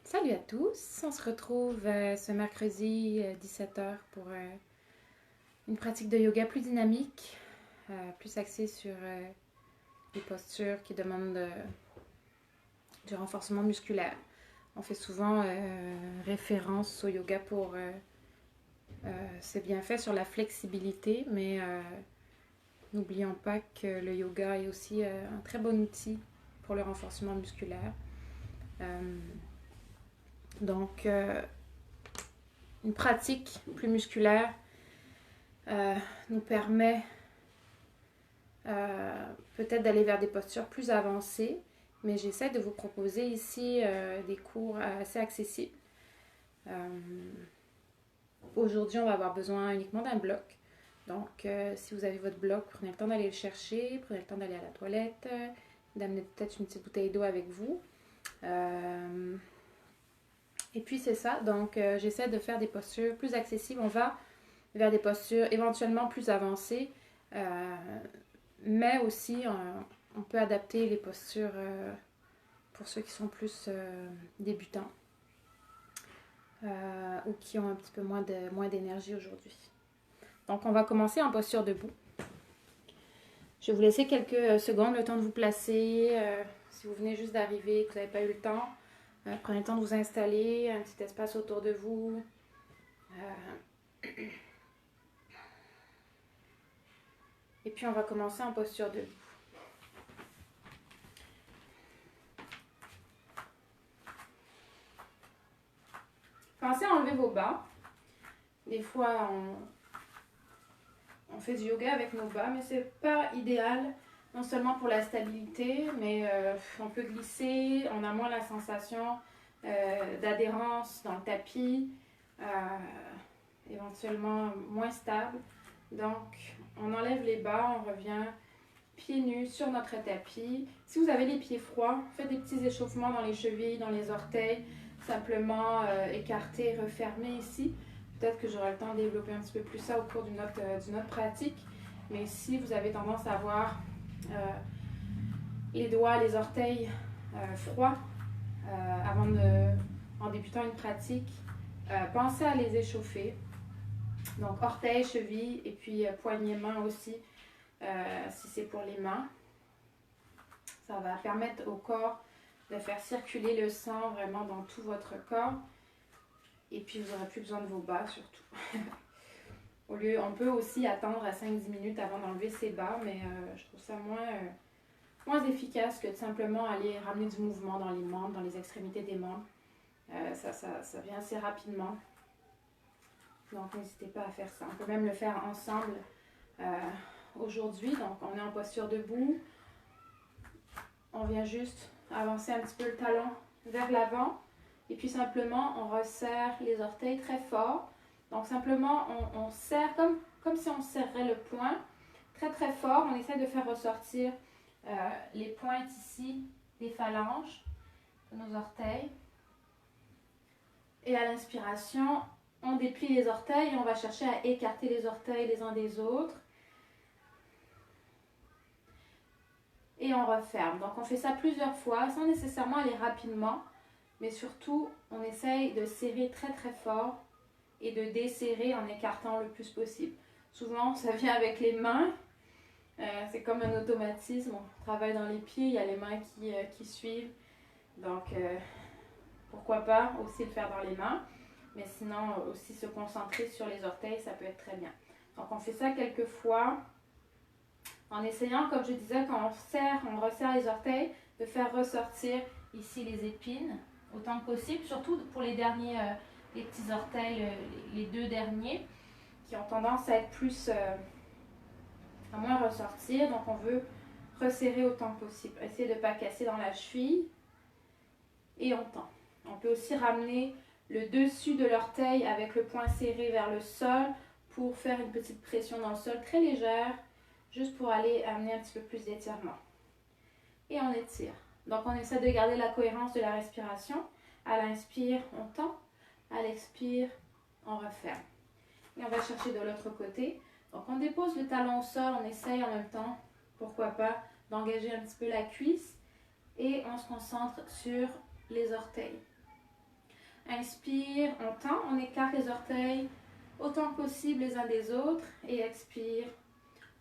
Salut à tous, on se retrouve ce mercredi 17h pour une pratique de yoga plus dynamique, plus axée sur les postures qui demandent du renforcement musculaire. On fait souvent référence au yoga pour ses bienfaits sur la flexibilité, mais n'oublions pas que le yoga est aussi un très bon outil pour le renforcement musculaire. Donc, une pratique plus musculaire nous permet peut-être d'aller vers des postures plus avancées, mais j'essaie de vous proposer ici des cours assez accessibles. Aujourd'hui, on va avoir besoin uniquement d'un bloc. Donc, si vous avez votre bloc, prenez le temps d'aller le chercher, prenez le temps d'aller à la toilette, d'amener peut-être une petite bouteille d'eau avec vous. Et puis c'est ça, donc j'essaie de faire des postures plus accessibles. On va vers des postures éventuellement plus avancées, mais aussi on peut adapter les postures pour ceux qui sont plus débutants ou qui ont un petit peu moins d'énergie aujourd'hui. Donc on va commencer en posture debout. Je vais vous laisser quelques secondes, le temps de vous placer. Si vous venez juste d'arriver et que vous n'avez pas eu le temps, prenez le temps de vous installer, un petit espace autour de vous. Et puis on va commencer en posture debout. Pensez à enlever vos bas. Des fois on fait du yoga avec nos bas, mais c'est pas idéal. Non seulement pour la stabilité, mais on peut glisser, on a moins la sensation d'adhérence dans le tapis, éventuellement moins stable. Donc, on enlève les bas, on revient pieds nus sur notre tapis. Si vous avez les pieds froids, faites des petits échauffements dans les chevilles, dans les orteils, simplement écarter, refermer ici. Peut-être que j'aurai le temps de développer un petit peu plus ça au cours d'une autre pratique. Mais si vous avez tendance à avoir les doigts, les orteils froids en débutant une pratique, pensez à les échauffer. Donc orteils, chevilles et puis poignets, mains aussi, si c'est pour les mains. Ça va permettre au corps de faire circuler le sang vraiment dans tout votre corps. Et puis vous n'aurez plus besoin de vos bas surtout. On peut aussi attendre à 5-10 minutes avant d'enlever ses bas, mais je trouve ça moins efficace que de simplement aller ramener du mouvement dans les membres, dans les extrémités des membres. Ça vient assez rapidement. Donc n'hésitez pas à faire ça. On peut même le faire ensemble aujourd'hui. Donc on est en posture debout. On vient juste avancer un petit peu le talon vers l'avant. Et puis simplement on resserre les orteils très fort. Donc simplement on serre comme si on serrait le poing très très fort. On essaie de faire ressortir les pointes ici des phalanges de nos orteils. Et à l'inspiration, on déplie les orteils et on va chercher à écarter les orteils les uns des autres. Et on referme. Donc on fait ça plusieurs fois sans nécessairement aller rapidement. Mais surtout, on essaye de serrer très très fort et de desserrer en écartant le plus possible. Souvent, ça vient avec les mains. C'est comme un automatisme. On travaille dans les pieds, il y a les mains qui suivent. Donc, pourquoi pas aussi le faire dans les mains. Mais sinon, aussi se concentrer sur les orteils, ça peut être très bien. Donc, on fait ça quelques fois en essayant, comme je disais, quand on resserre les orteils, de faire ressortir ici les épines autant que possible, surtout pour les derniers, les petits orteils, les deux derniers, qui ont tendance à être plus, à moins ressortir. Donc, on veut resserrer autant que possible. Essayer de ne pas casser dans la cheville et on tend. On peut aussi ramener le dessus de l'orteil avec le poing serré vers le sol pour faire une petite pression dans le sol très légère, juste pour aller amener un petit peu plus d'étirement. Et on étire. Donc on essaie de garder la cohérence de la respiration. À l'inspire, on tend. À l'expire, on referme. Et on va chercher de l'autre côté. Donc on dépose le talon au sol, on essaye en même temps, pourquoi pas, d'engager un petit peu la cuisse et on se concentre sur les orteils. Inspire, on tend, on écarte les orteils autant que possible les uns des autres et expire,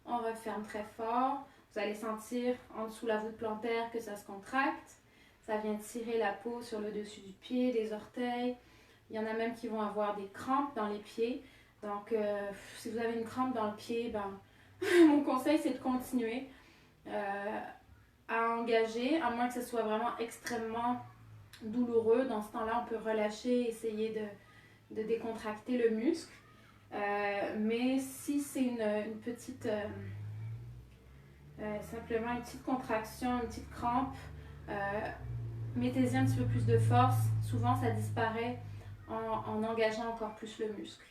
on referme très fort. Vous allez sentir en dessous la voûte plantaire que ça se contracte. Ça vient tirer la peau sur le dessus du pied, des orteils. Il y en a même qui vont avoir des crampes dans les pieds. Donc, si vous avez une crampe dans le pied, mon conseil, c'est de continuer à engager, à moins que ce soit vraiment extrêmement douloureux. Dans ce temps-là, on peut relâcher, essayer de décontracter le muscle. Mais si c'est une petite... simplement une petite contraction, une petite crampe, mettez-y un petit peu plus de force. Souvent, ça disparaît en engageant encore plus le muscle.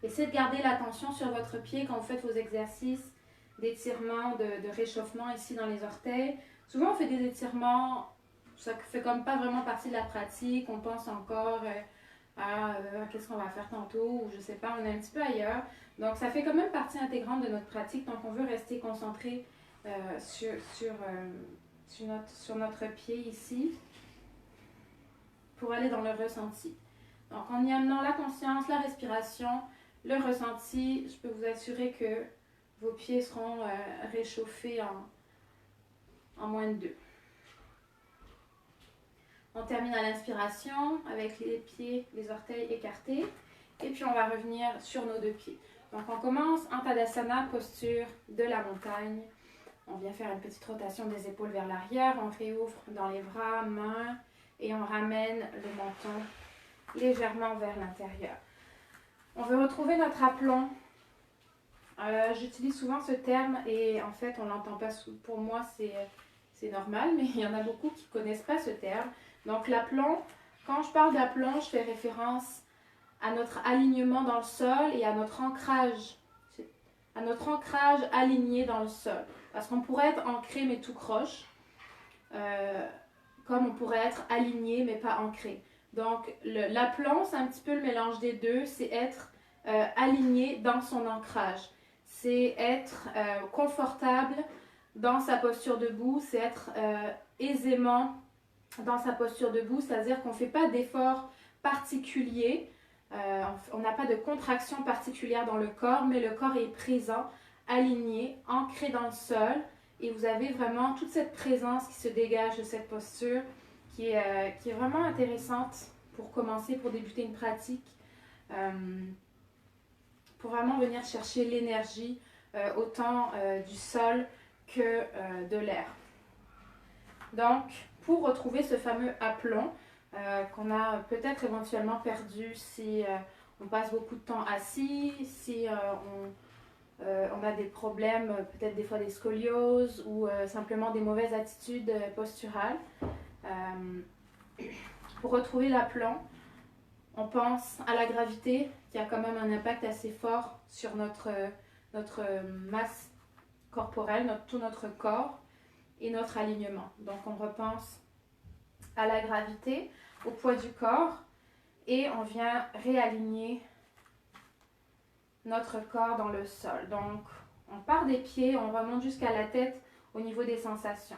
Essayez de garder l'attention sur votre pied quand vous faites vos exercices d'étirement, de réchauffement ici dans les orteils. Souvent, on fait des étirements, ça fait comme pas vraiment partie de la pratique. On pense encore à qu'est-ce qu'on va faire tantôt ou je sais pas, on est un petit peu ailleurs. Donc, ça fait quand même partie intégrante de notre pratique. Donc, on veut rester concentré sur notre pied ici pour aller dans le ressenti. Donc, en y amenant la conscience, la respiration, le ressenti, je peux vous assurer que vos pieds seront réchauffés en moins de 2. On termine à l'inspiration avec les pieds, les orteils écartés. Et puis, on va revenir sur nos 2 pieds. Donc, on commence en Tadasana, posture de la montagne. On vient faire une petite rotation des épaules vers l'arrière. On réouvre dans les bras, mains. Et on ramène le menton légèrement vers l'intérieur. On veut retrouver notre aplomb. J'utilise souvent ce terme et en fait, on ne l'entend pas. Pour moi, c'est normal, mais il y en a beaucoup qui ne connaissent pas ce terme. Donc, l'aplomb, quand je parle d'aplomb, je fais référence à notre alignement dans le sol et à notre ancrage aligné dans le sol. Parce qu'on pourrait être ancré mais tout croche, comme on pourrait être aligné mais pas ancré. Donc, l'aplomb, c'est un petit peu le mélange des deux, c'est être aligné dans son ancrage. C'est être confortable dans sa posture debout, c'est être aisément dans sa posture debout, c'est-à-dire qu'on ne fait pas d'effort particulier, on n'a pas de contraction particulière dans le corps, mais le corps est présent, aligné, ancré dans le sol, et vous avez vraiment toute cette présence qui se dégage de cette posture qui est vraiment intéressante pour commencer, pour débuter une pratique, pour vraiment venir chercher l'énergie autant du sol que de l'air. Donc, pour retrouver ce fameux aplomb qu'on a peut-être éventuellement perdu si on passe beaucoup de temps assis, si on a des problèmes, peut-être des fois des scolioses ou simplement des mauvaises attitudes posturales. Pour retrouver l'aplomb, on pense à la gravité qui a quand même un impact assez fort sur notre masse corporelle, tout notre corps et notre alignement. Donc on repense à la gravité, au poids du corps et on vient réaligner notre corps dans le sol. Donc on part des pieds, on remonte jusqu'à la tête au niveau des sensations.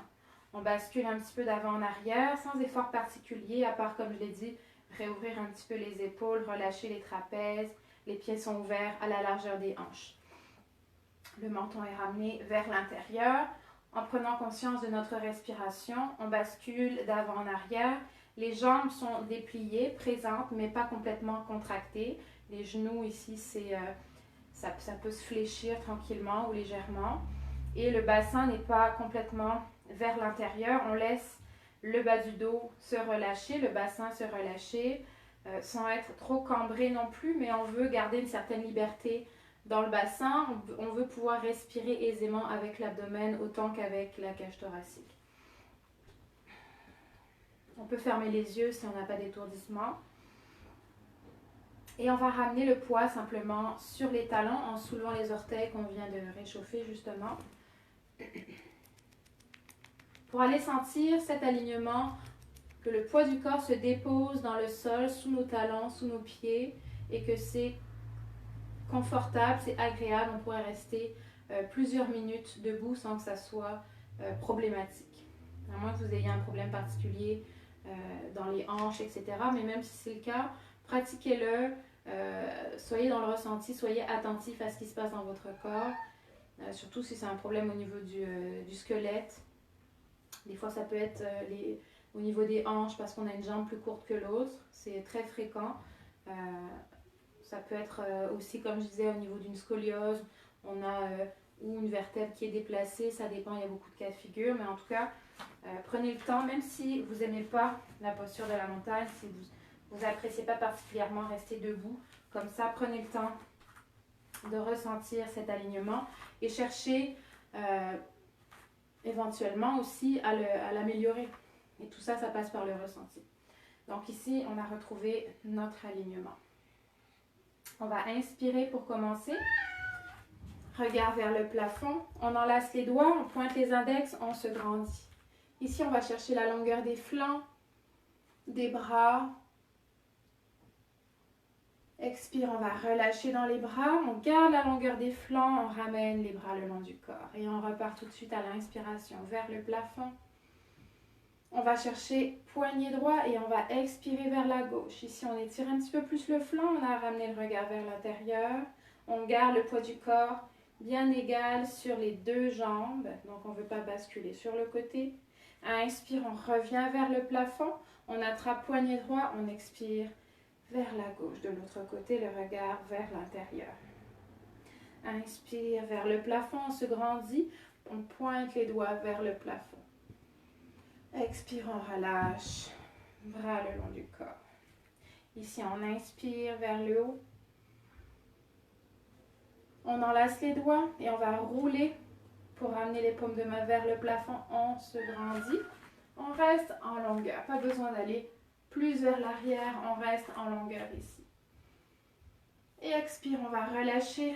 On bascule un petit peu d'avant en arrière sans effort particulier, à part, comme je l'ai dit, réouvrir un petit peu les épaules, relâcher les trapèzes, les pieds sont ouverts à la largeur des hanches. Le menton est ramené vers l'intérieur. En prenant conscience de notre respiration, on bascule d'avant en arrière. Les jambes sont dépliées, présentes, mais pas complètement contractées. Les genoux ici, ça peut se fléchir tranquillement ou légèrement. Et le bassin n'est pas complètement vers l'intérieur. On laisse le bas du dos se relâcher, le bassin se relâcher, sans être trop cambré non plus, mais on veut garder une certaine liberté dans le bassin. On veut pouvoir respirer aisément avec l'abdomen autant qu'avec la cage thoracique. On peut fermer les yeux si on n'a pas d'étourdissement. Et on va ramener le poids simplement sur les talons en soulevant les orteils qu'on vient de réchauffer justement. Pour aller sentir cet alignement, que le poids du corps se dépose dans le sol, sous nos talons, sous nos pieds, et que c'est confortable, c'est agréable. On pourrait rester plusieurs minutes debout sans que ça soit problématique. À moins que vous ayez un problème particulier dans les hanches, etc. Mais même si c'est le cas, pratiquez-le. Soyez dans le ressenti, soyez attentif à ce qui se passe dans votre corps. Surtout si c'est un problème au niveau du squelette. Des fois, ça peut être au niveau des hanches parce qu'on a une jambe plus courte que l'autre. C'est très fréquent. Ça peut être aussi, comme je disais, au niveau d'une scoliose. On a ou une vertèbre qui est déplacée. Ça dépend, il y a beaucoup de cas de figure. Mais en tout cas, prenez le temps, même si vous n'aimez pas la posture de la montagne, si vous n'appréciez pas particulièrement rester debout. Comme ça, prenez le temps de ressentir cet alignement et cherchez éventuellement aussi à l'améliorer. Et tout ça, ça passe par le ressenti. Donc ici, on a retrouvé notre alignement. On va inspirer pour commencer. Regard vers le plafond. On enlace les doigts, on pointe les index, on se grandit. Ici, on va chercher la longueur des flancs, des bras. Expire, on va relâcher dans les bras. On garde la longueur des flancs, on ramène les bras le long du corps. Et on repart tout de suite à l'inspiration vers le plafond. On va chercher poignet droit et on va expirer vers la gauche. Ici, on étire un petit peu plus le flanc. On a ramené le regard vers l'intérieur. On garde le poids du corps bien égal sur les deux jambes. Donc, on ne veut pas basculer sur le côté. Inspire, on revient vers le plafond. On attrape poignet droit. On expire vers la gauche. De l'autre côté, le regard vers l'intérieur. Inspire vers le plafond. On se grandit. On pointe les doigts vers le plafond. Expire, on relâche, bras le long du corps. Ici, on inspire vers le haut. On enlace les doigts et on va rouler pour ramener les paumes de main vers le plafond. On se grandit. On reste en longueur. Pas besoin d'aller plus vers l'arrière. On reste en longueur ici. Et expire, on va relâcher.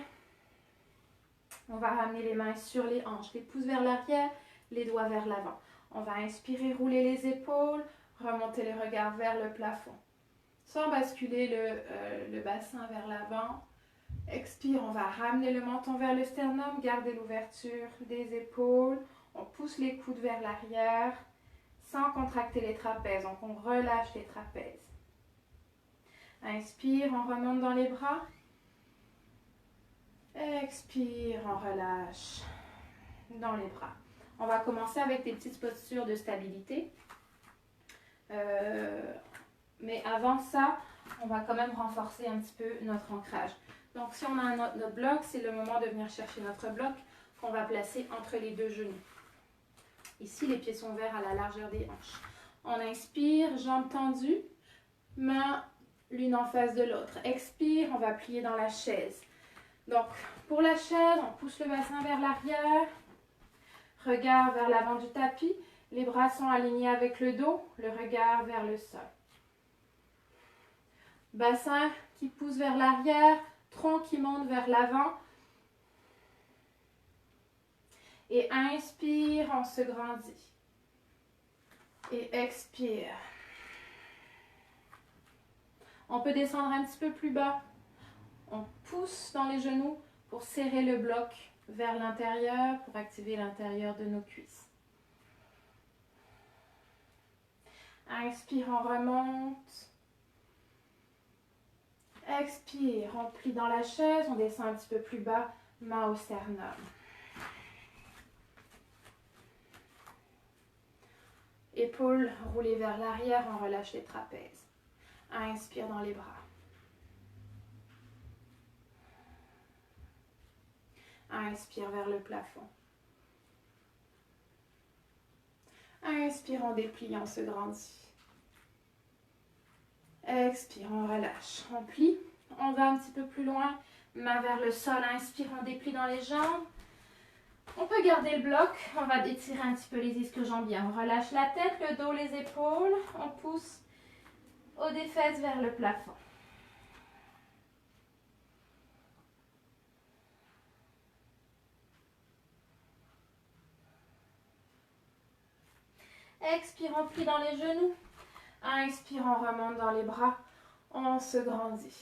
On va ramener les mains sur les hanches, les pouces vers l'arrière, les doigts vers l'avant. On va inspirer, rouler les épaules, remonter le regard vers le plafond. Sans basculer le bassin vers l'avant. Expire, on va ramener le menton vers le sternum, garder l'ouverture des épaules. On pousse les coudes vers l'arrière sans contracter les trapèzes. Donc on relâche les trapèzes. Inspire, on remonte dans les bras. Expire, on relâche dans les bras. On va commencer avec des petites postures de stabilité. Mais avant ça, on va quand même renforcer un petit peu notre ancrage. Donc, si on a notre bloc, c'est le moment de venir chercher notre bloc qu'on va placer entre les deux genoux. Ici, les pieds sont ouverts à la largeur des hanches. On inspire, jambes tendues, mains l'une en face de l'autre. Expire, on va plier dans la chaise. Donc, pour la chaise, on pousse le bassin vers l'arrière. Regard vers l'avant du tapis, les bras sont alignés avec le dos, le regard vers le sol. Bassin qui pousse vers l'arrière, tronc qui monte vers l'avant. Et inspire, on se grandit. Et expire. On peut descendre un petit peu plus bas. On pousse dans les genoux pour serrer le bloc vers l'intérieur pour activer l'intérieur de nos cuisses. Inspire, on remonte. Expire, on plie dans la chaise, on descend un petit peu plus bas, main au sternum. Épaules roulées vers l'arrière, on relâche les trapèzes. Inspire dans les bras. Inspire vers le plafond. Inspire, on déplie, on se grandit. Expire, on relâche. On plie, on va un petit peu plus loin. Main vers le sol, inspire, on déplie dans les jambes. On peut garder le bloc, on va étirer un petit peu les ischio-jambiers. On relâche la tête, le dos, les épaules. On pousse au des fesses vers le plafond. Expire, on plie dans les genoux. Inspire, on remonte dans les bras. On se grandit.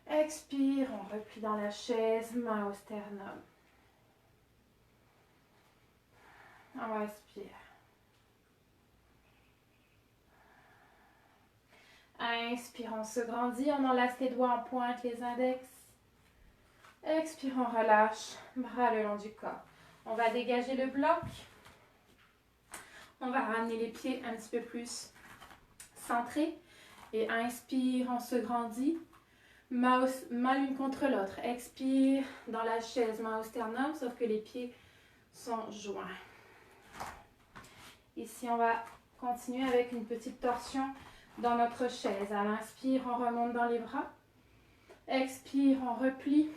Expire, on replie dans la chaise, main au sternum. On respire. Inspire, on se grandit, on enlace les doigts en pointe, les index. Expire, on relâche, bras le long du corps. On va dégager le bloc. On va ramener les pieds un petit peu plus centrés. Et inspire, on se grandit. Main l'une contre l'autre. Expire dans la chaise, main au sternum, sauf que les pieds sont joints. Ici, on va continuer avec une petite torsion dans notre chaise. À l'inspire, on remonte dans les bras. Expire, on replie.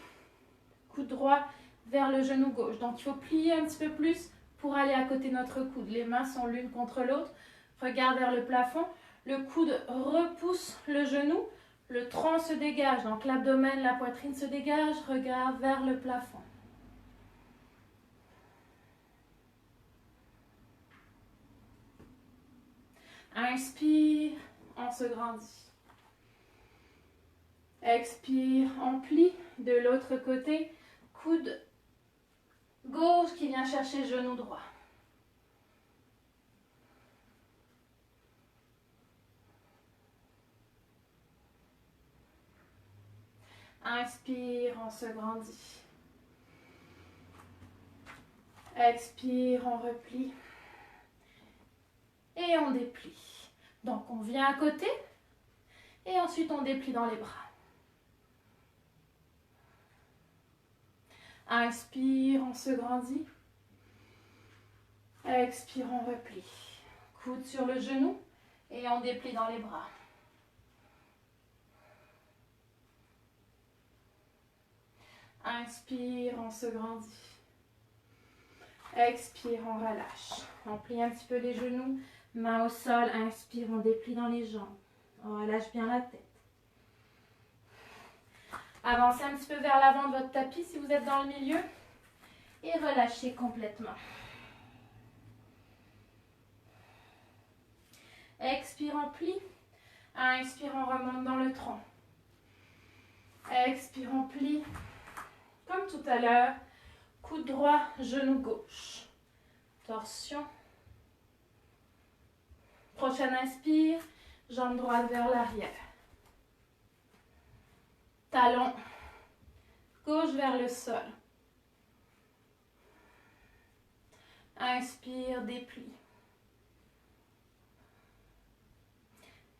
Coude droit vers le genou gauche. Donc, il faut plier un petit peu plus pour aller à côté de notre coude. Les mains sont l'une contre l'autre. Regard vers le plafond. Le coude repousse le genou. Le tronc se dégage. Donc, l'abdomen, la poitrine se dégage. Regard vers le plafond. Inspire, on se grandit. Expire, on plie. De l'autre côté, coude gauche qui vient chercher le genou droit. Inspire, on se grandit. Expire, on replie. Et on déplie. Donc, on vient à côté. Et ensuite, on déplie dans les bras. Inspire, on se grandit. Expire, on replie. Coude sur le genou. Et on déplie dans les bras. Inspire, on se grandit. Expire, on relâche. On plie un petit peu les genoux. Main au sol. Inspire, on déplie dans les jambes. On relâche bien la tête. Avancez un petit peu vers l'avant de votre tapis si vous êtes dans le milieu. Et relâchez complètement. Expire, on plie. Inspire, on remonte dans le tronc. Expire, on plie. Comme tout à l'heure, coude droit, genou gauche. Torsion. Prochaine inspire, jambe droite vers l'arrière. Talon gauche vers le sol. Inspire, déplie.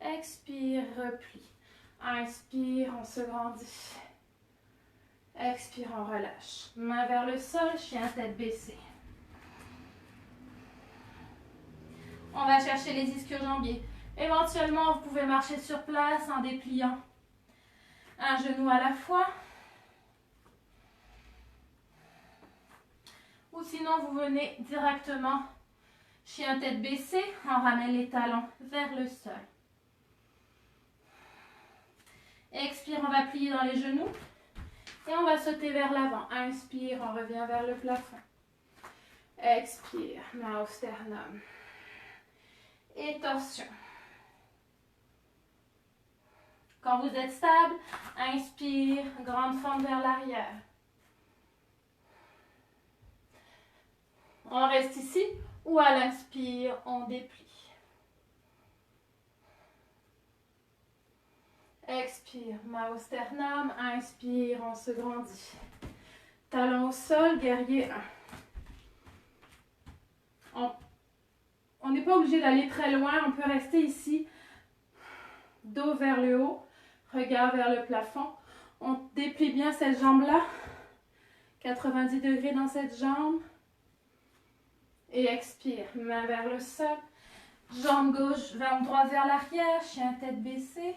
Expire, replie. Inspire, on se grandit. Expire, on relâche. Main vers le sol, chien tête baissée. On va chercher les ischio-jambiers. Éventuellement, vous pouvez marcher sur place en dépliant un genou à la fois. Ou sinon, vous venez directement chien tête baissée. On ramène les talons vers le sol. Expire, on va plier dans les genoux. Et on va sauter vers l'avant. Inspire, on revient vers le plafond. Expire, main au sternum. Et torsion. Quand vous êtes stable, inspire, grande fente vers l'arrière. On reste ici ou à l'inspire, on déplie. Expire, main au sternum, inspire, on se grandit. Talon au sol, guerrier 1. On n'est pas obligé d'aller très loin, on peut rester ici, dos vers le haut, regard vers le plafond. On déplie bien cette jambe-là, 90 degrés dans cette jambe. Et expire, main vers le sol, jambe gauche, jambe droite vers l'arrière, chien tête baissée.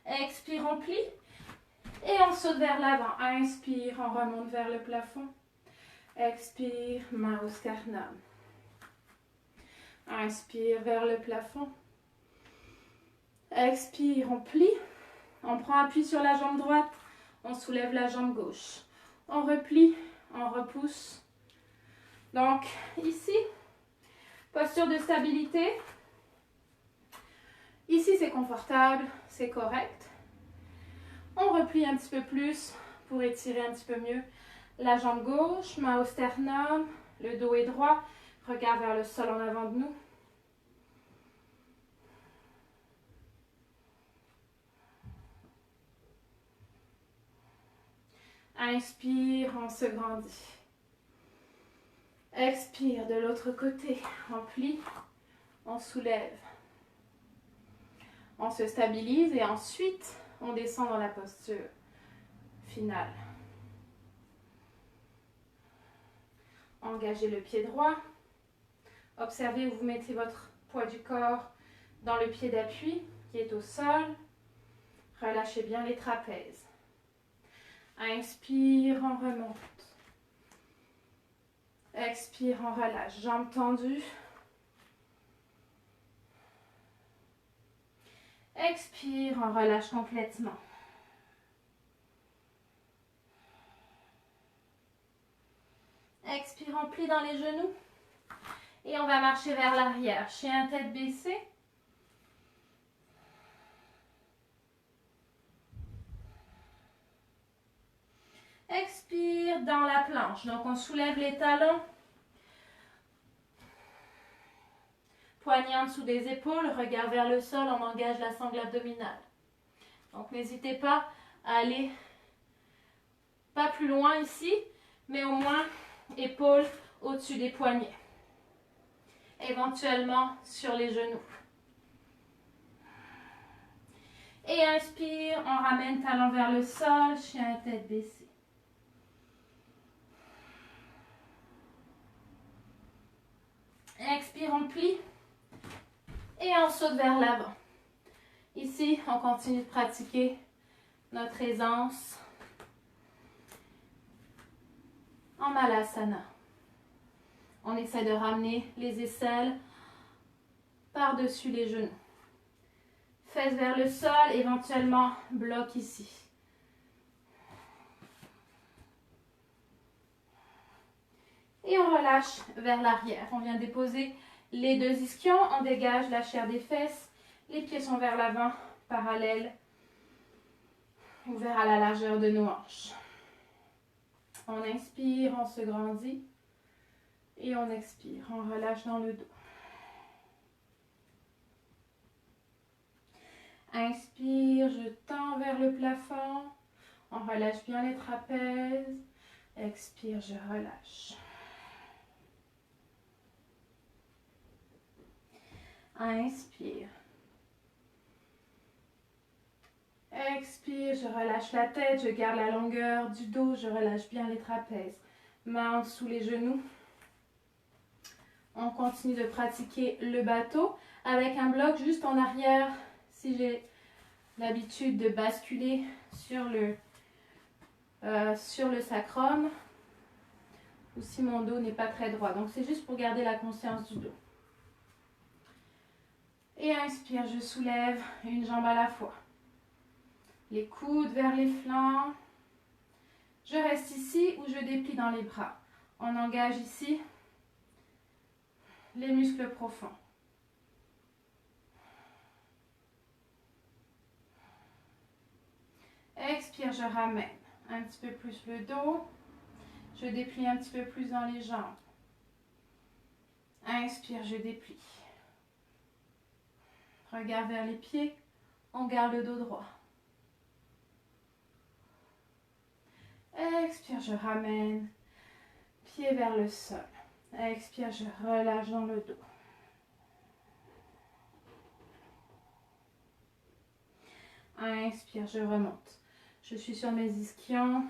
Expire, on plie et on saute vers l'avant. Inspire, on remonte vers le plafond. Expire, main au sternum. Inspire vers le plafond. Expire, on plie. On prend appui sur la jambe droite. On soulève la jambe gauche. On replie, on repousse. Donc, ici, posture de stabilité. Ici, c'est confortable, c'est correct. On replie un petit peu plus pour étirer un petit peu mieux la jambe gauche, main au sternum, le dos est droit, regard vers le sol en avant de nous. Inspire, on se grandit. Expire de l'autre côté, on plie, on soulève. On se stabilise et ensuite on descend dans la posture finale. Engagez le pied droit. Observez où vous mettez votre poids du corps dans le pied d'appui qui est au sol. Relâchez bien les trapèzes. Inspire, on remonte. Expire, on relâche. Jambes tendues. Expire, on relâche complètement. Expire, on plie dans les genoux. Et on va marcher vers l'arrière. Chien tête baissée. Expire dans la planche. Donc on soulève les talons. Poignée en dessous des épaules, regard vers le sol, on engage la sangle abdominale. Donc n'hésitez pas à aller pas plus loin ici, mais au moins épaules au-dessus des poignets. Éventuellement sur les genoux. Et inspire, on ramène talon vers le sol, chien tête baissée. Expire, on plie. Et on saute vers l'avant. Ici, on continue de pratiquer notre aisance en Malasana. On essaie de ramener les aisselles par-dessus les genoux. Fesses vers le sol, éventuellement bloc ici. Et on relâche vers l'arrière. On vient déposer les deux ischions, on dégage la chair des fesses. Les pieds sont vers l'avant, parallèles, ouverts à la largeur de nos hanches. On inspire, on se grandit. Et on expire, on relâche dans le dos. Inspire, je tends vers le plafond. On relâche bien les trapèzes. Expire, je relâche. Inspire. Expire, je relâche la tête, je garde la longueur du dos, je relâche bien les trapèzes. Main en dessous les genoux. On continue de pratiquer le bateau avec un bloc juste en arrière si j'ai l'habitude de basculer sur le sacrum ou si mon dos n'est pas très droit. Donc c'est juste pour garder la conscience du dos. Et inspire, je soulève une jambe à la fois. Les coudes vers les flancs. Je reste ici ou je déplie dans les bras. On engage ici les muscles profonds. Expire, je ramène un petit peu plus le dos. Je déplie un petit peu plus dans les jambes. Inspire, je déplie. Regard vers les pieds. On garde le dos droit. Expire, je ramène. Pied vers le sol. Expire, je relâche dans le dos. Inspire, je remonte. Je suis sur mes ischions.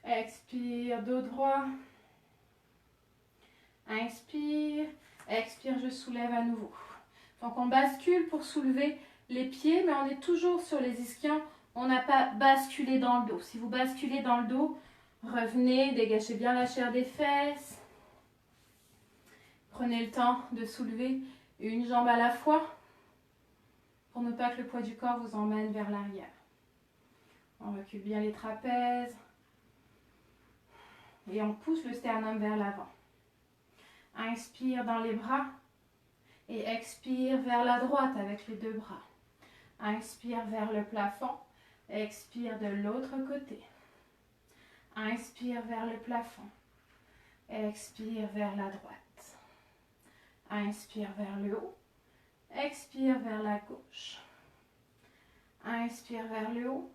Expire, dos droit. Inspire. Expire, je soulève à nouveau. Donc on bascule pour soulever les pieds, mais on est toujours sur les ischions. On n'a pas basculé dans le dos. Si vous basculez dans le dos, revenez, dégagez bien la chair des fesses. Prenez le temps de soulever une jambe à la fois pour ne pas que le poids du corps vous emmène vers l'arrière. On recule bien les trapèzes et on pousse le sternum vers l'avant. Inspire dans les bras Et expire vers la droite avec les deux bras. Inspire vers le plafond. Expire de l'autre côté. Inspire vers le plafond. Expire vers la droite. Inspire vers le haut. Expire vers la gauche. Inspire vers le haut.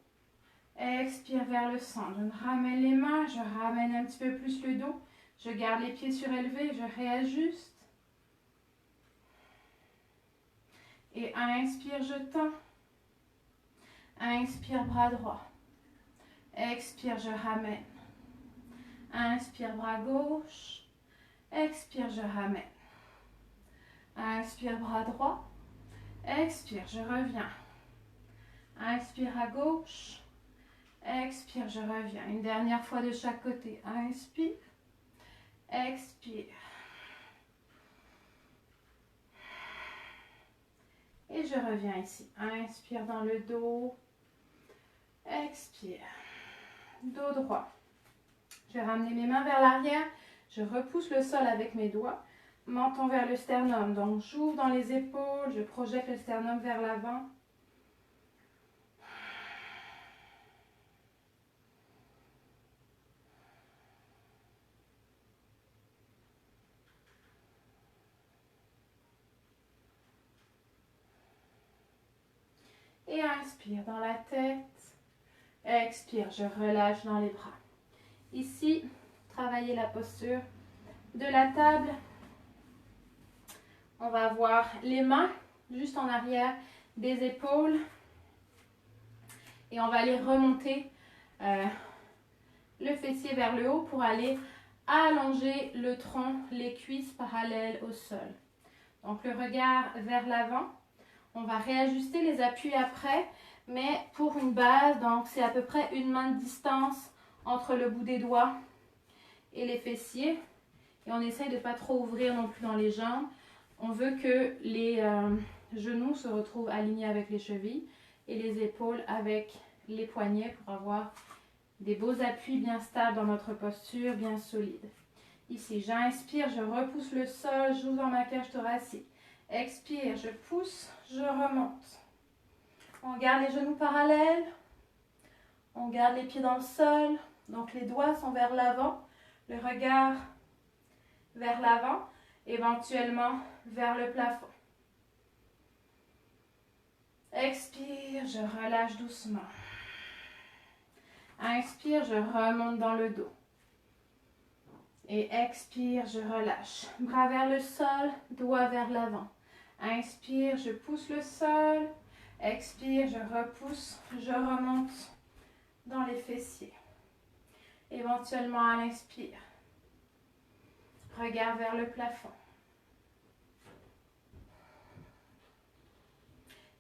Expire vers le centre. Je ramène les mains, je ramène un petit peu plus le dos. Je garde les pieds surélevés, je réajuste. Et inspire, je tends. Inspire, bras droit. Expire, je ramène. Inspire, bras gauche. Expire, je ramène. Inspire, bras droit. Expire, je reviens. Inspire à gauche. Expire, je reviens. Une dernière fois de chaque côté. Inspire. Expire. Et je reviens ici. Inspire dans le dos. Expire. Dos droit. Je vais ramener mes mains vers l'arrière. Je repousse le sol avec mes doigts. Menton vers le sternum. Donc j'ouvre dans les épaules. Je projette le sternum vers l'avant. Et inspire dans la tête. Expire, je relâche dans les bras. Ici, travaillez la posture de la table. On va avoir les mains juste en arrière des épaules. Et on va aller remonter le fessier vers le haut pour aller allonger le tronc, les cuisses parallèles au sol. Donc le regard vers l'avant. On va réajuster les appuis après, mais pour une base, donc c'est à peu près une main de distance entre le bout des doigts et les fessiers. Et on essaye de ne pas trop ouvrir non plus dans les jambes. On veut que les genoux se retrouvent alignés avec les chevilles et les épaules avec les poignets pour avoir des beaux appuis bien stables dans notre posture, bien solide. Ici, j'inspire, je repousse le sol, j'ouvre dans ma cage thoracique. Expire, je pousse, je remonte. On garde les genoux parallèles. On garde les pieds dans le sol. Donc les doigts sont vers l'avant. Le regard vers l'avant. Éventuellement vers le plafond. Expire, je relâche doucement. Inspire, je remonte dans le dos. Et expire, je relâche. Bras vers le sol, doigts vers l'avant. Inspire, je pousse le sol. Expire, je repousse, je remonte dans les fessiers. Éventuellement à l'inspire. Regard vers le plafond.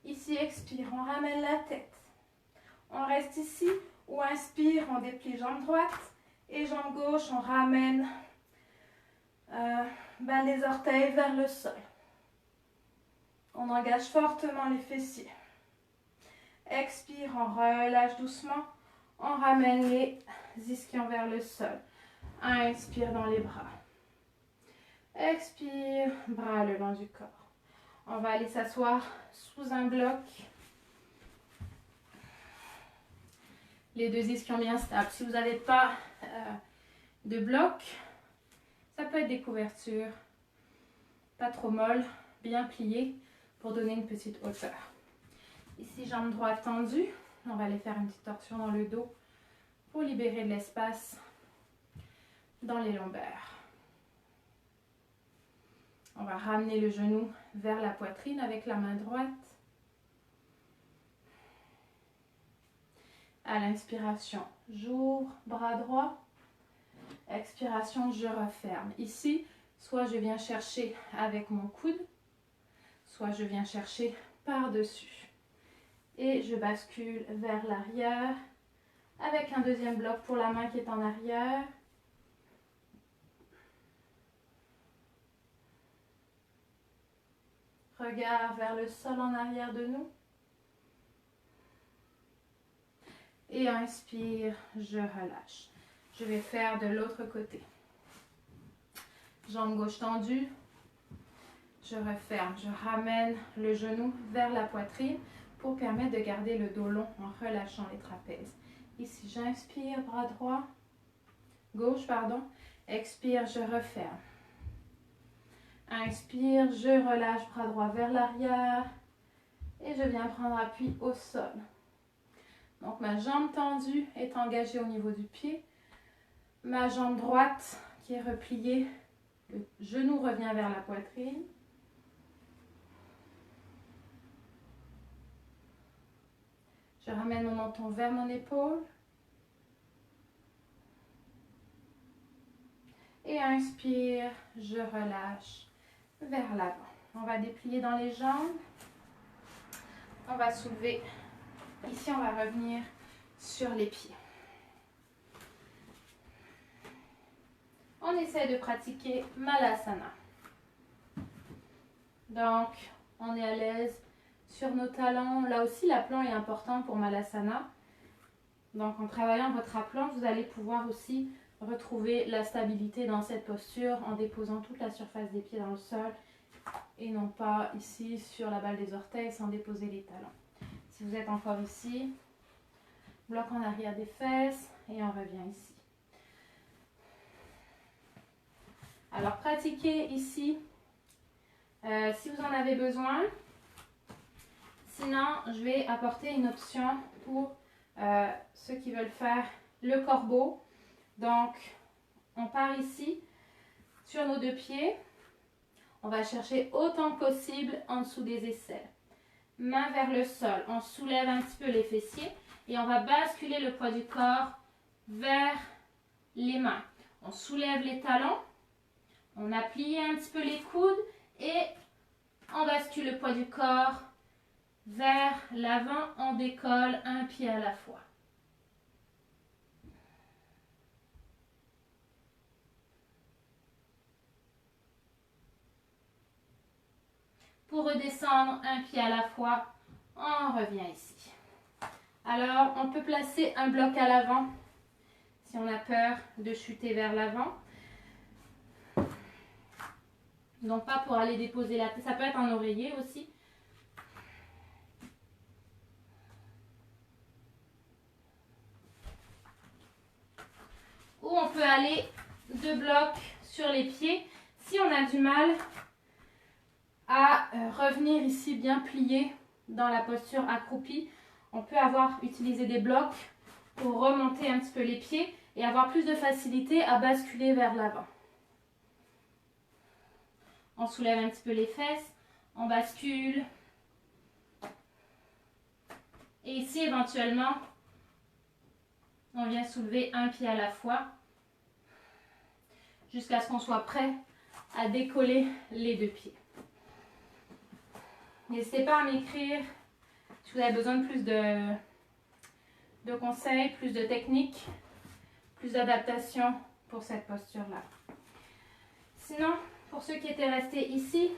Ici, expire, on ramène la tête. On reste ici ou inspire, on déplie jambe droite et jambe gauche, on ramène les orteils vers le sol. On engage fortement les fessiers. Expire, on relâche doucement. On ramène les ischions vers le sol. Inspire dans les bras. Expire, bras le long du corps. On va aller s'asseoir sous un bloc. Les deux ischions bien stables. Si vous n'avez pas de bloc, ça peut être des couvertures pas trop molles, bien pliées pour donner une petite hauteur. Ici, jambe droite tendue. On va aller faire une petite torsion dans le dos pour libérer de l'espace dans les lombaires. On va ramener le genou vers la poitrine avec la main droite. À l'inspiration, j'ouvre, bras droit. Expiration, je referme. Ici, soit je viens chercher avec mon coude, soit je viens chercher par-dessus. Et je bascule vers l'arrière avec un deuxième bloc pour la main qui est en arrière. Regard vers le sol en arrière de nous. Et inspire, je relâche. Je vais faire de l'autre côté. Jambe gauche tendue. je referme, je ramène le genou vers la poitrine pour permettre de garder le dos long en relâchant les trapèzes. Ici, j'inspire, bras droit, gauche, pardon. Expire, je referme. Inspire, je relâche, bras droit vers l'arrière. Et je viens prendre appui au sol. Donc, ma jambe tendue est engagée au niveau du pied. Ma jambe droite qui est repliée, le genou revient vers la poitrine. Je ramène mon menton vers mon épaule. Et inspire, je relâche vers l'avant. On va déplier dans les jambes. On va soulever. Ici, on va revenir sur les pieds. On essaie de pratiquer Malasana. Donc, on est à l'aise sur nos talons. Là aussi, l'aplan est important pour Malasana. Donc, en travaillant votre aplan, vous allez pouvoir aussi retrouver la stabilité dans cette posture en déposant toute la surface des pieds dans le sol et non pas ici sur la balle des orteils sans déposer les talons. Si vous êtes encore ici, bloc en arrière des fesses et on revient ici. Alors pratiquez ici si vous en avez besoin. Sinon, je vais apporter une option pour ceux qui veulent faire le corbeau. Donc, on part ici sur nos deux pieds. On va chercher autant que possible en dessous des aisselles. Main vers le sol. On soulève un petit peu les fessiers et on va basculer le poids du corps vers les mains. On soulève les talons. On a plié un petit peu les coudes et on bascule le poids du corps vers l'avant. On décolle un pied à la fois. Pour redescendre un pied à la fois, on revient ici. Alors, on peut placer un bloc à l'avant si on a peur de chuter vers l'avant. Donc, pas pour aller déposer la tête. Ça peut être un oreiller aussi. Ou on peut aller deux blocs sur les pieds. Si on a du mal à revenir ici bien plié dans la posture accroupie, on peut utiliser des blocs pour remonter un petit peu les pieds et avoir plus de facilité à basculer vers l'avant. On soulève un petit peu les fesses, on bascule. Et ici, éventuellement, on vient soulever un pied à la fois jusqu'à ce qu'on soit prêt à décoller les deux pieds. N'hésitez pas à m'écrire si vous avez besoin de plus de conseils, plus de techniques, plus d'adaptation pour cette posture-là. Sinon, pour ceux qui étaient restés ici,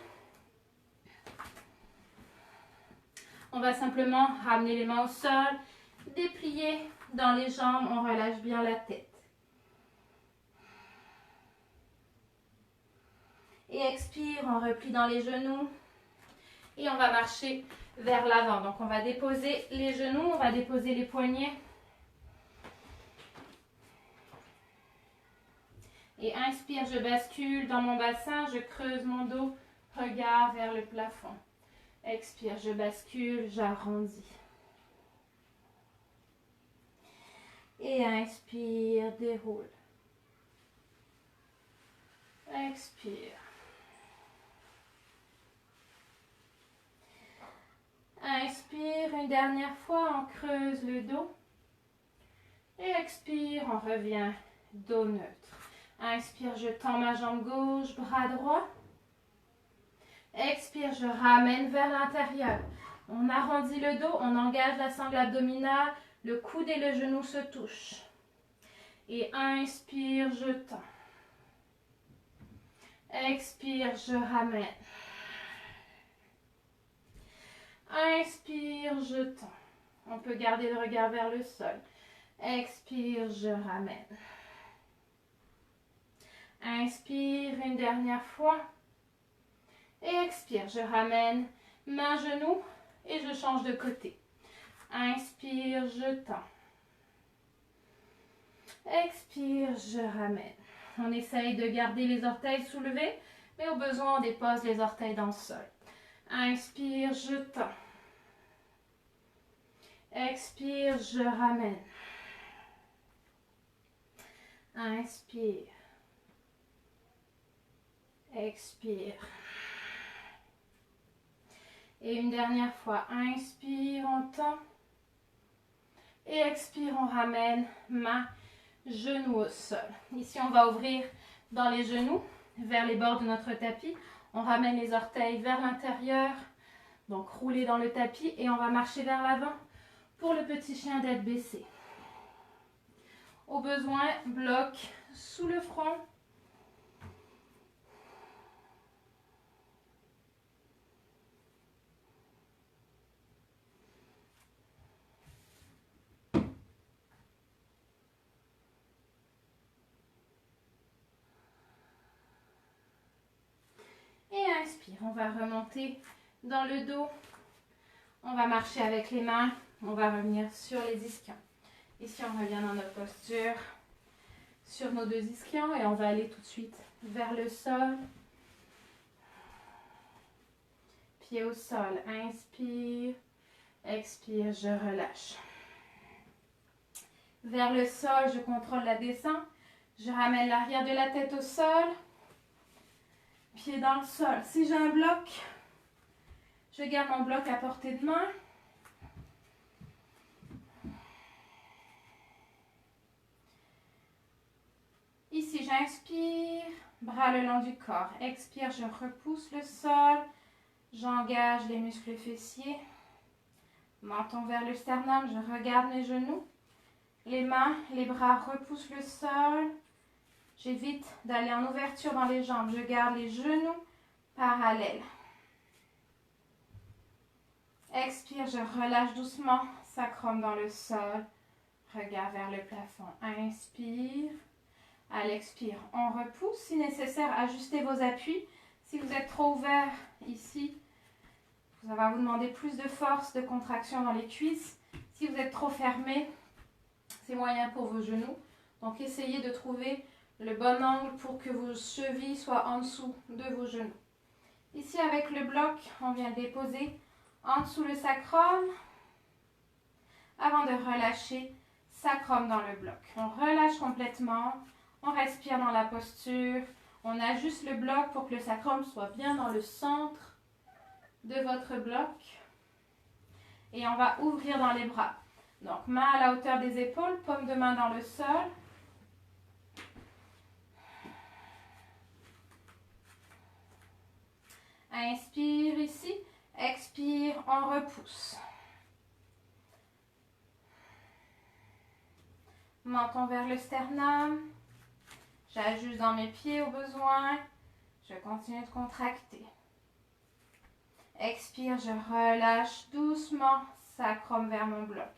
on va simplement ramener les mains au sol, déplier dans les jambes, on relâche bien la tête. Et expire, on replie dans les genoux. Et on va marcher vers l'avant. Donc, on va déposer les genoux, on va déposer les poignets. Et inspire, je bascule dans mon bassin, je creuse mon dos, regard vers le plafond. Expire, je bascule, j'arrondis. Et inspire, déroule. Expire. Inspire une dernière fois, on creuse le dos. Et expire, on revient dos neutre. Inspire, je tends ma jambe gauche, bras droit. Expire, je ramène vers l'intérieur. On arrondit le dos, on engage la sangle abdominale, le coude et le genou se touchent. Et inspire, je tends. Expire, je ramène. Inspire, je tends. On peut garder le regard vers le sol. Expire, je ramène. Inspire une dernière fois. Et expire, je ramène main, genou et je change de côté. Inspire, je tends. Expire, je ramène. On essaye de garder les orteils soulevés, mais au besoin, on dépose les orteils dans le sol. Inspire, je tends. Expire, je ramène. Inspire. Expire. Et une dernière fois, inspire, on tend. Et expire, on ramène main, genou au sol. Ici, on va ouvrir dans les genoux, vers les bords de notre tapis. On ramène les orteils vers l'intérieur, donc rouler dans le tapis et on va marcher vers l'avant pour le petit chien tête baissée. Au besoin, bloc sous le front. Et inspire, on va remonter dans le dos. On va marcher avec les mains. On va revenir sur les ischions. Ici, on revient dans notre posture sur nos deux ischions et on va aller tout de suite vers le sol. Pied au sol, inspire, expire, je relâche. Vers le sol, je contrôle la descente. Je ramène l'arrière de la tête au sol. Pied dans le sol. Si j'ai un bloc, je garde mon bloc à portée de main. Ici, j'inspire, bras le long du corps. Expire, je repousse le sol. J'engage les muscles fessiers. Menton vers le sternum, je regarde mes genoux. Les mains, les bras repoussent le sol. J'évite d'aller en ouverture dans les jambes. Je garde les genoux parallèles. Expire, je relâche doucement. Sacrum dans le sol. Regard vers le plafond. Inspire. À l'expire, on repousse. Si nécessaire, ajustez vos appuis. Si vous êtes trop ouvert ici, ça va vous demander plus de force, de contraction dans les cuisses. Si vous êtes trop fermé, c'est moyen pour vos genoux. Donc, essayez de trouver le bon angle pour que vos chevilles soient en dessous de vos genoux. Ici, avec le bloc, on vient déposer en dessous le sacrum avant de relâcher sacrum dans le bloc. On relâche complètement. On respire dans la posture. On ajuste le bloc pour que le sacrum soit bien dans le centre de votre bloc. Et on va ouvrir dans les bras. Donc, main à la hauteur des épaules, paume de main dans le sol. Inspire ici. Expire, on repousse. Menton vers le sternum. J'ajuste dans mes pieds au besoin. Je continue de contracter. Expire, je relâche doucement. Sacrum vers mon bloc.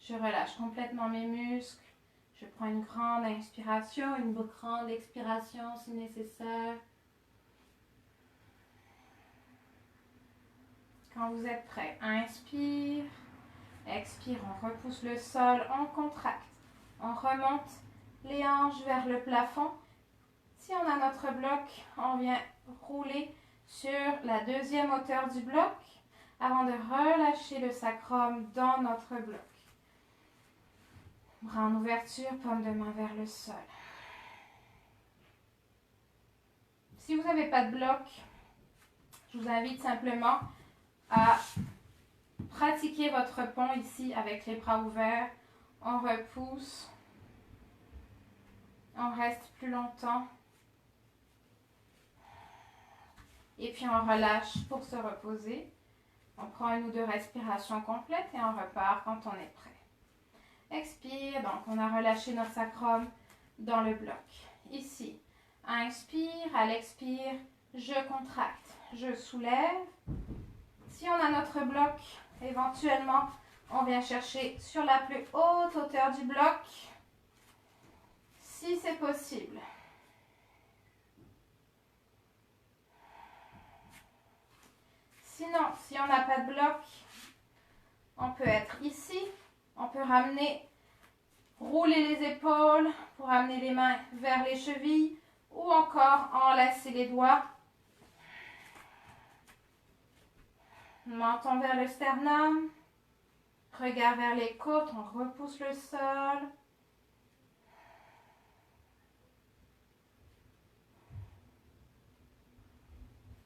Je relâche complètement mes muscles. Je prends une grande inspiration, une grande expiration si nécessaire. Quand vous êtes prêt, inspire. Expire, on repousse le sol, on contracte. On remonte les hanches vers le plafond. Si on a notre bloc, on vient rouler sur la deuxième hauteur du bloc avant de relâcher le sacrum dans notre bloc. Bras en ouverture, paume de main vers le sol. Si vous n'avez pas de bloc, je vous invite simplement à pratiquer votre pont ici avec les bras ouverts. On repousse. On reste plus longtemps. Et puis on relâche pour se reposer. On prend une ou deux respirations complètes et on repart quand on est prêt. Expire, donc on a relâché notre sacrum dans le bloc. Ici, inspire, à l'expire, je contracte, je soulève. Si on a notre bloc, éventuellement, on vient chercher sur la plus haute hauteur du bloc, si c'est possible. Sinon, si on n'a pas de bloc, on peut être ici. On peut rouler les épaules pour amener les mains vers les chevilles ou encore enlacer les doigts. Menton vers le sternum. Regard vers les côtes, on repousse le sol.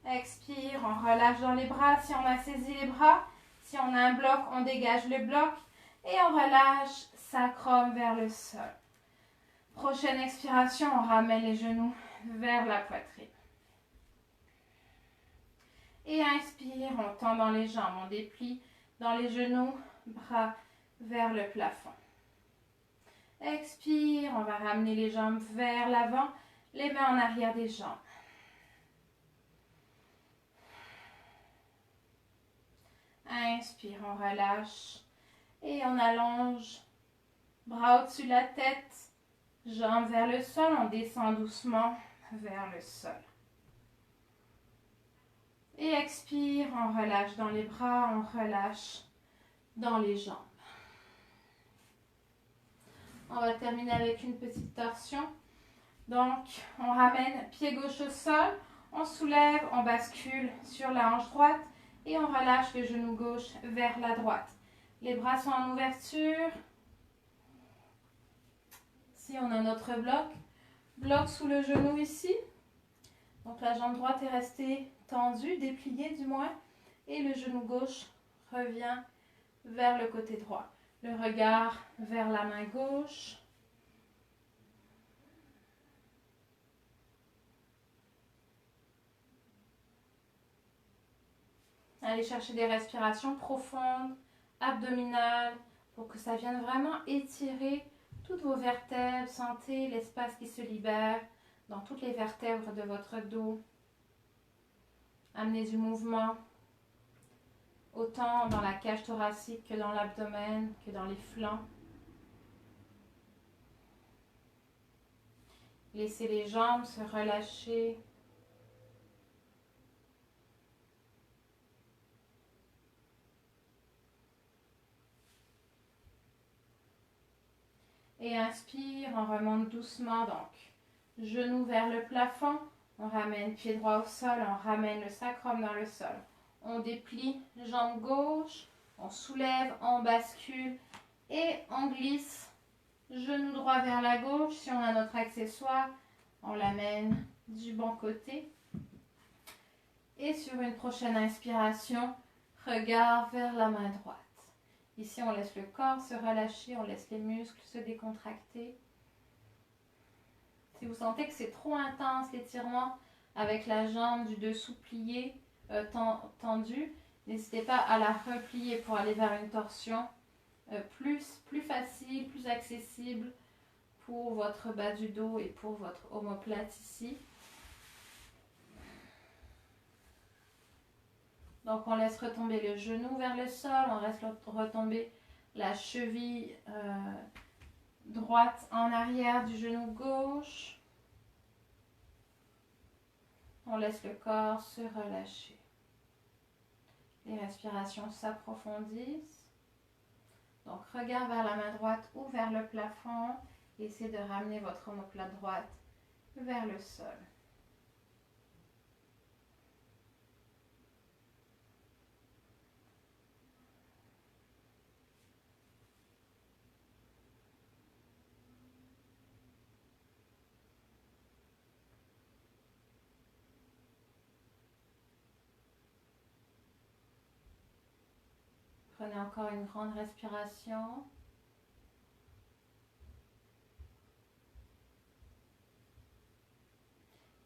Expire, on relâche dans les bras si on a saisi les bras. Si on a un bloc, on dégage le bloc. Et on relâche, sacrum vers le sol. Prochaine expiration, on ramène les genoux vers la poitrine. Et inspire, on tend dans les jambes, on déplie dans les genoux, bras vers le plafond. Expire, on va ramener les jambes vers l'avant, les mains en arrière des jambes. Inspire, on relâche et on allonge, bras au-dessus de la tête, jambes vers le sol, on descend doucement vers le sol. Et expire, on relâche dans les bras, on relâche dans les jambes. On va terminer avec une petite torsion. Donc, on ramène pied gauche au sol, on soulève, on bascule sur la hanche droite et on relâche le genou gauche vers la droite. Les bras sont en ouverture. Si on a notre bloc sous le genou ici. Donc la jambe droite est restée tendue, dépliée du moins, et le genou gauche revient vers le côté droit. Le regard vers la main gauche. Allez chercher des respirations profondes, abdominales, pour que ça vienne vraiment étirer toutes vos vertèbres. Sentez l'espace qui se libère dans toutes les vertèbres de votre dos. Amenez du mouvement, autant dans la cage thoracique que dans l'abdomen, que dans les flancs. Laissez les jambes se relâcher. Et inspire, on remonte doucement, donc genoux vers le plafond, on ramène pied droit au sol, on ramène le sacrum dans le sol. On déplie jambe gauche, on soulève, on bascule et on glisse genou droit vers la gauche. Si on a notre accessoire, on l'amène du bon côté. Et sur une prochaine inspiration, regard vers la main droite. Ici, on laisse le corps se relâcher, on laisse les muscles se décontracter. Si vous sentez que c'est trop intense l'étirement avec la jambe du dessous pliée, tendue, n'hésitez pas à la replier pour aller vers une torsion plus facile, plus accessible pour votre bas du dos et pour votre omoplate ici. Donc on laisse retomber le genou vers le sol, on laisse retomber la cheville droite en arrière du genou gauche. On laisse le corps se relâcher. Les respirations s'approfondissent. Donc regard vers la main droite ou vers le plafond. Essayez de ramener votre omoplate droite vers le sol. Prenez encore une grande respiration.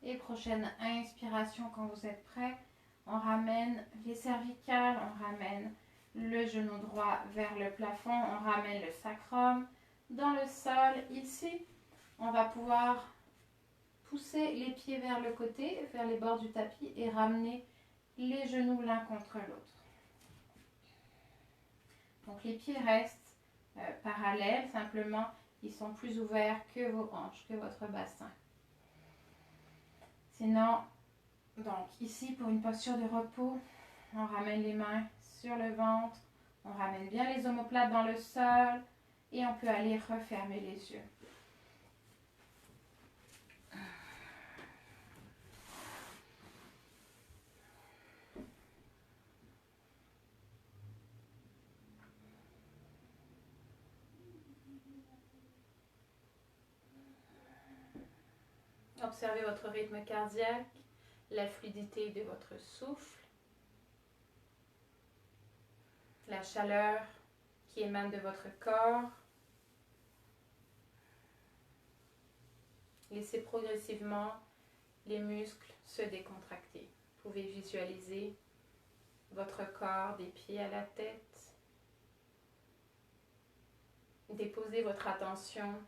Et prochaine inspiration quand vous êtes prêt, on ramène les cervicales, on ramène le genou droit vers le plafond, on ramène le sacrum dans le sol. Ici, on va pouvoir pousser les pieds vers le côté, vers les bords du tapis et ramener les genoux l'un contre l'autre. Donc les pieds restent parallèles, simplement ils sont plus ouverts que vos hanches, que votre bassin. Sinon, donc ici pour une posture de repos, On ramène les mains sur le ventre. On ramène bien les omoplates dans le sol. Et on peut aller refermer les yeux. Observez votre rythme cardiaque, la fluidité de votre souffle, la chaleur qui émane de votre corps. Laissez progressivement les muscles se décontracter. Vous pouvez visualiser votre corps des pieds à la tête. Déposez votre attention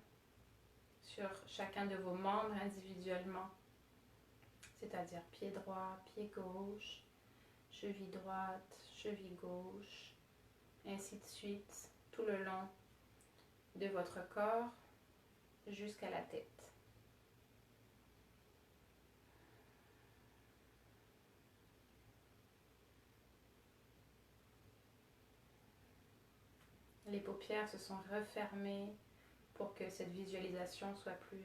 sur chacun de vos membres individuellement, c'est-à-dire pied droit, pied gauche, cheville droite, cheville gauche, ainsi de suite, tout le long de votre corps jusqu'à la tête. Les paupières se sont refermées pour que cette visualisation soit plus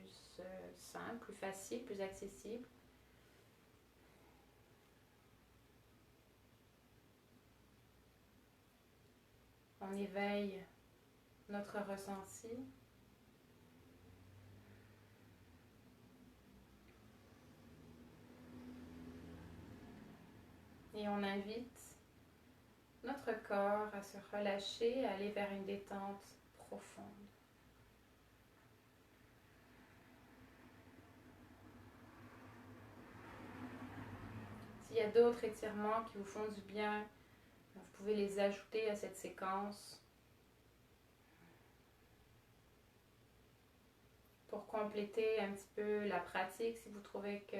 simple, plus facile, plus accessible. On éveille notre ressenti. Et on invite notre corps à se relâcher, à aller vers une détente profonde. S'il y a d'autres étirements qui vous font du bien, vous pouvez les ajouter à cette séquence pour compléter un petit peu la pratique. Si vous trouvez que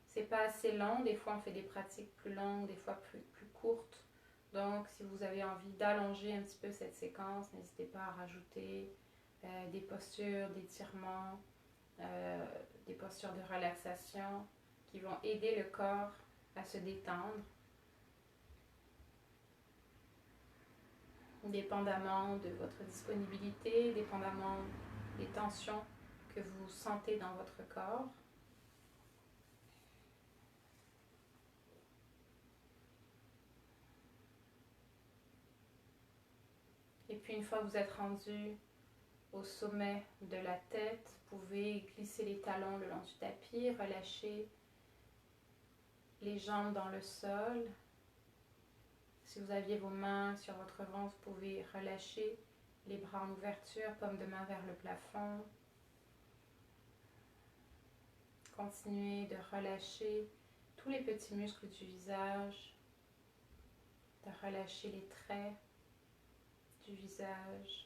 c'est pas assez long, des fois on fait des pratiques plus longues, des fois plus courtes. Donc, si vous avez envie d'allonger un petit peu cette séquence, n'hésitez pas à rajouter des postures d'étirement, des postures de relaxation qui vont aider le corps à se détendre, dépendamment de votre disponibilité, dépendamment des tensions que vous sentez dans votre corps. Et puis une fois que vous êtes rendu au sommet de la tête, vous pouvez glisser les talons le long du tapis, relâcher les jambes dans le sol. Si vous aviez vos mains sur votre ventre, vous pouvez relâcher les bras en ouverture, paume de main vers le plafond. Continuez de relâcher tous les petits muscles du visage, de relâcher les traits du visage.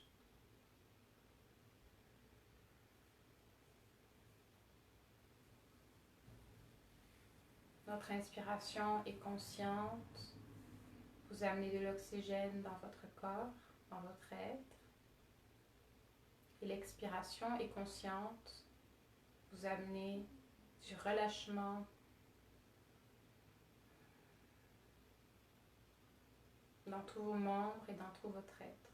Notre inspiration est consciente. Vous amenez de l'oxygène dans votre corps, dans votre être. Et l'expiration est consciente. Vous amenez du relâchement dans tous vos membres et dans tout votre être.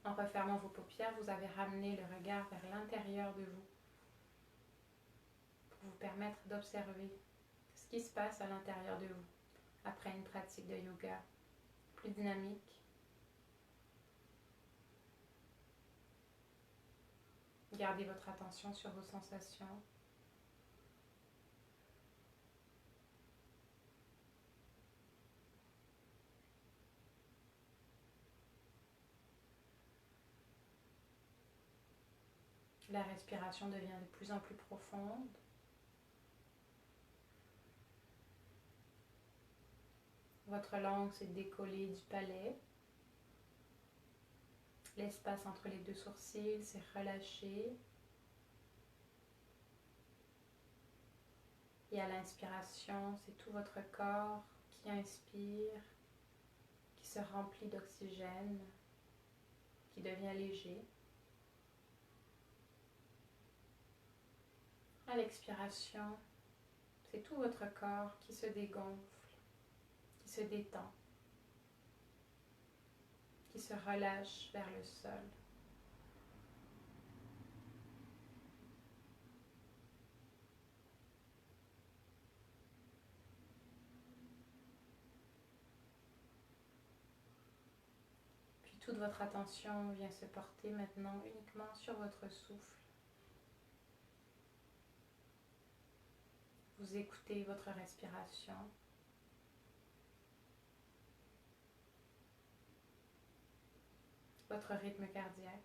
En refermant vos paupières, vous avez ramené le regard vers l'intérieur de vous pour vous permettre d'observer ce qui se passe à l'intérieur de vous après une pratique de yoga plus dynamique. Gardez votre attention sur vos sensations. La respiration devient de plus en plus profonde. Votre langue s'est décollée du palais. L'espace entre les deux sourcils s'est relâché. Et à l'inspiration, c'est tout votre corps qui inspire, qui se remplit d'oxygène, qui devient léger. À l'expiration, c'est tout votre corps qui se dégonfle, qui se détend, qui se relâche vers le sol. Puis toute votre attention vient se porter maintenant uniquement sur votre souffle. Vous écoutez votre respiration. Votre rythme cardiaque.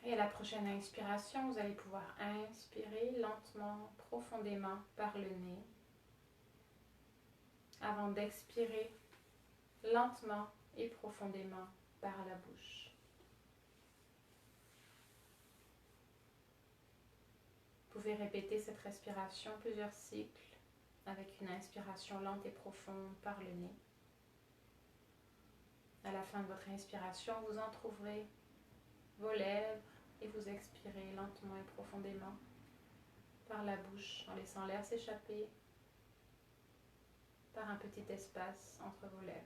Et à la prochaine inspiration, vous allez pouvoir inspirer lentement, profondément par le nez, avant d'expirer lentement et profondément par la bouche. Vous pouvez répéter cette respiration plusieurs cycles avec une inspiration lente et profonde par le nez. À la fin de votre inspiration, vous entrouvrez vos lèvres et vous expirez lentement et profondément par la bouche en laissant l'air s'échapper par un petit espace entre vos lèvres.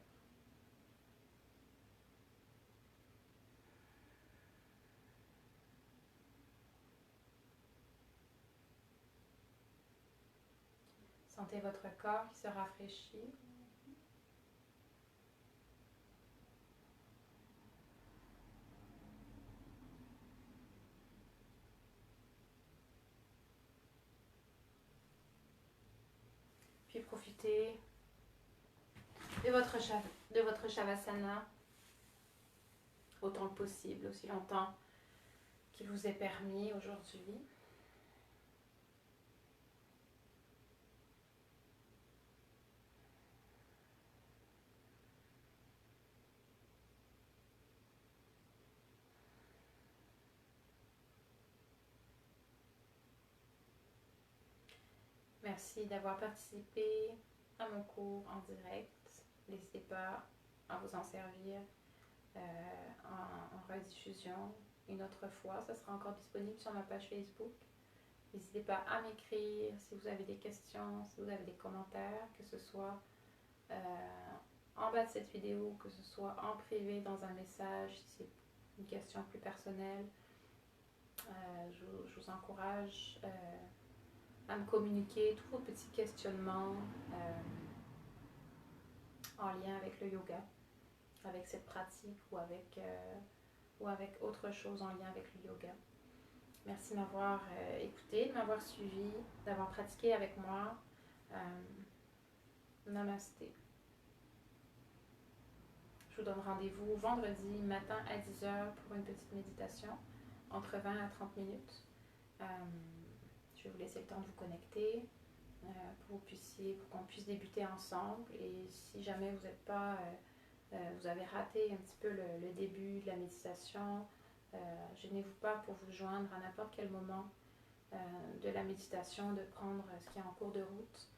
Sentez votre corps qui se rafraîchit. Puis profitez de votre Shavasana autant que possible, aussi longtemps qu'il vous est permis aujourd'hui. Merci d'avoir participé à mon cours en direct. N'hésitez pas à vous en servir en rediffusion une autre fois. Ça sera encore disponible sur ma page Facebook. N'hésitez pas à m'écrire si vous avez des questions, si vous avez des commentaires, que ce soit en bas de cette vidéo, que ce soit en privé dans un message, si c'est une question plus personnelle. Je vous encourage à me communiquer tous vos petits questionnements en lien avec le yoga, avec cette pratique ou avec autre chose en lien avec le yoga. Merci de m'avoir écouté, de m'avoir suivi, d'avoir pratiqué avec moi. Namasté. Je vous donne rendez-vous vendredi matin à 10h pour une petite méditation, entre 20 à 30 minutes. Je vais vous laisser le temps de vous connecter pour qu'on puisse débuter ensemble. Et si jamais vous n'êtes pas, vous avez raté un petit peu le début de la méditation, gênez-vous pas pour vous joindre à n'importe quel moment de la méditation, de prendre ce qui est en cours de route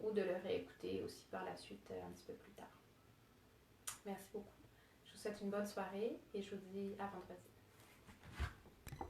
ou de le réécouter aussi par la suite un petit peu plus tard. Merci beaucoup. Je vous souhaite une bonne soirée et je vous dis à vendredi.